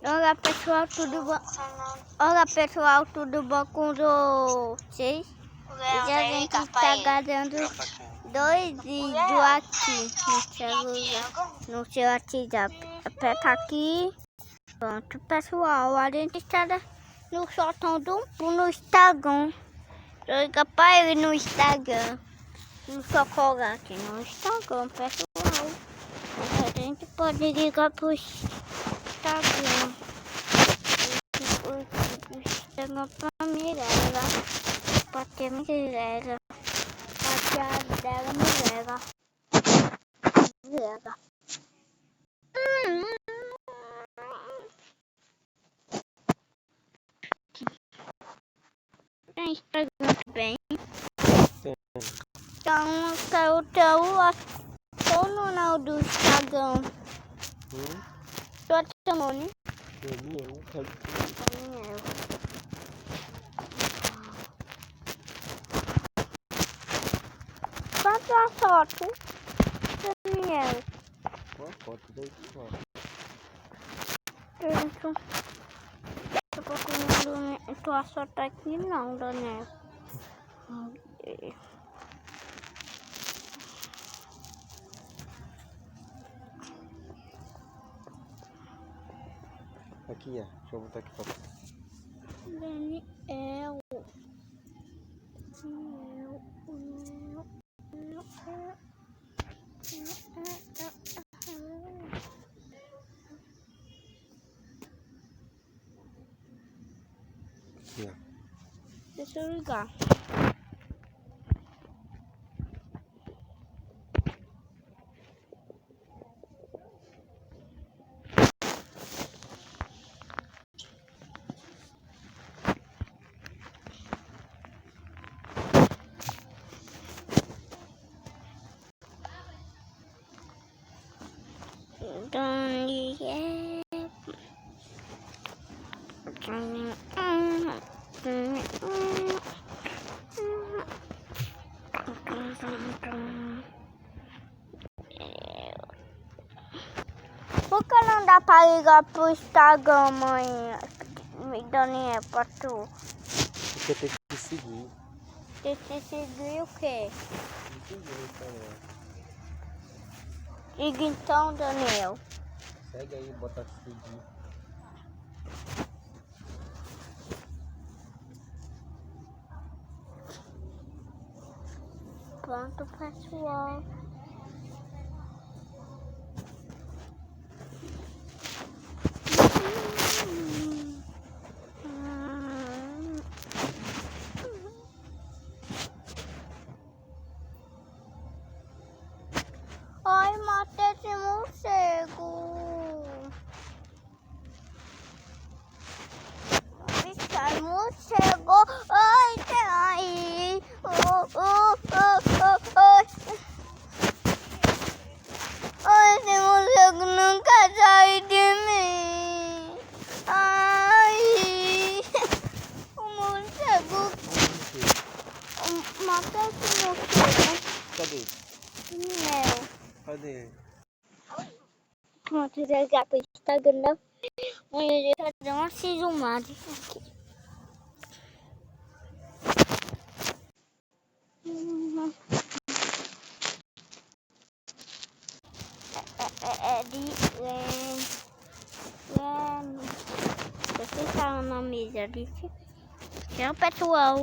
Olá pessoal, tudo bom? Olá pessoal, tudo bom com vocês? Hoje a gente está gravando 2 vídeos aqui no seu WhatsApp. Aperta aqui. Pronto pessoal, a gente está no soltando no Instagram. Liga para ele no Instagram. No chocolate no Instagram, pessoal. A gente pode ligar para o Instagram. O Instagram para Mirella. Para ter Mirella. Para ter a dela Mirella. Mirella. Tem Instagram também. Então, o teu não do Instagram. Só te chamou, né? Daniel. Quanto a foto? Daniel. Qual foto daí, pessoal? Isso. Eu tô procurando tua foto aqui não, Daniel. Aqui, ó. Deixa eu botar aqui pra você. Daniel. Aqui, ó. Deixa eu ligar. Daniel. Por que não dá para ligar pro Instagram, mãe? Daniel, pra tu? Porque tem que seguir. Tem que seguir o quê? Liga então, Daniel. Segue aí, bota seguir. Pronto, pessoal. Ai, matei esse morcego. Esse morcego. Ai, ai. Ai, esse morcego nunca sai de mim. Ai. O morcego. Matei esse morcego. Cadê? Não. Cadê? Pronto, ligar para o Instagram. Onde eu fazer uma filmada aqui. Você fala o nome dele. Tchau, pessoal.